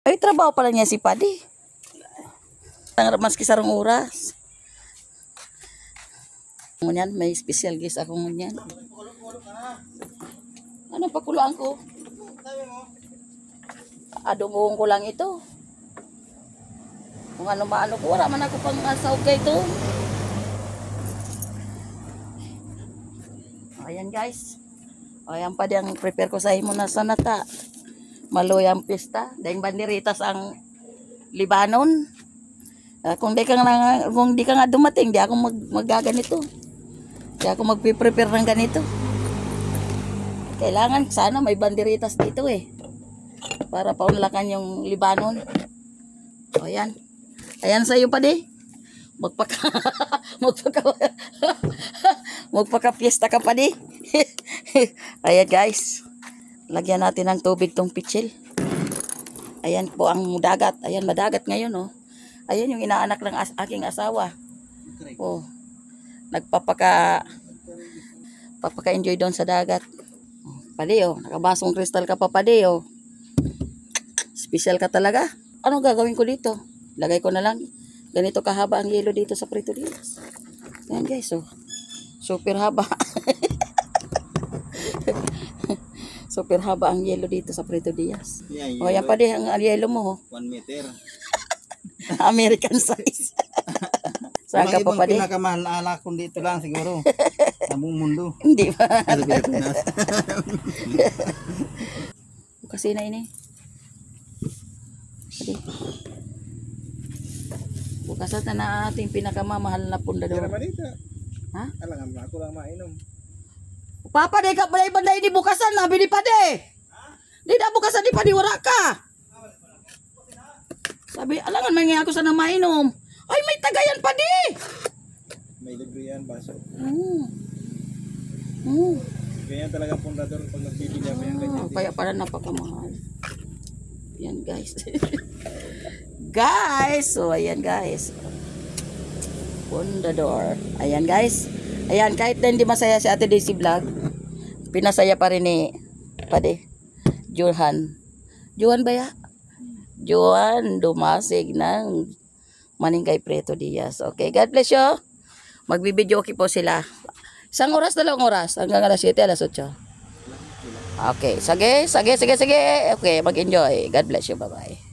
Ay, trabaho pala niya si Padi. Maski sarong oras. Ngunyan, may special guest ako ngunyan. Ano pakuluan ko? Adungong ko lang ito. Kung ano maano ko, wala man ako pang asawag kay ito. Ayan guys. Ayan pa diyang prepare ko sa imo na sanata. Maluyang pista. Dahil banderitas ang Libanon. Kung di ka nga dumating, di ako magaganito. Di ako magpiprepare ng ganito. Kailangan sana may banderitas dito eh. Para paunlakan yung Libanon. O ayan. Ayan sa'yo pa di. Magpaka-fiesta ka pa di. Ayan guys. Lagyan natin ng tubig tong pitsil. Ayan po ang dagat. Ayan madagat ngayon oh. Ayan yung inaanak ng aking asawa. Oh. Papaka-enjoy doon sa dagat. Pali oh, nakabasong kristal ka pa pali oh. Special ka talaga. Ano gagawin ko dito? Lagay ko na lang. Ganito kahaba ang yelo dito sa Prito Diaz. Ayan guys oh. Super haba. Super haba ang yelo dito sa Prito Diaz. Yeah, o yan pa din ang yelo mo oh. 1 meter. American size. Saan ka pa din? Pinakamahal na alak kung dito lang siguro. Sa buong mundo. Hindi ba? Kasi na ini. Bukas na ating pinakamamahal na pundador. Ha? Alangan ako lang mainom. Papa, di ka balay banday di bukasan na bili pa di. Di na bukasan di pa di wala ka. Sabi, alangan man nga ako sana mainom. Ay, may tagayan pa di. May libre yan, baso. Ganyan talaga pundador pag nagbibili ako yan. Kaya pala napakamahal. Yan guys. Guys, so ayan guys. Pundador. Ayan guys. Ayan, kahit na hindi masaya si Ate Daisy Vlog, pinasaya pa rin ni Pade. Johan. Johan ba ya? Johan Dumasig ng Maningkay Prito Diaz. Okay, God bless you. Magbibideo okay po sila. 1 oras, 2 oras. Hanggang alas 7, alas 8. Okay, sige. Okay, mag-enjoy. God bless you. Bye-bye.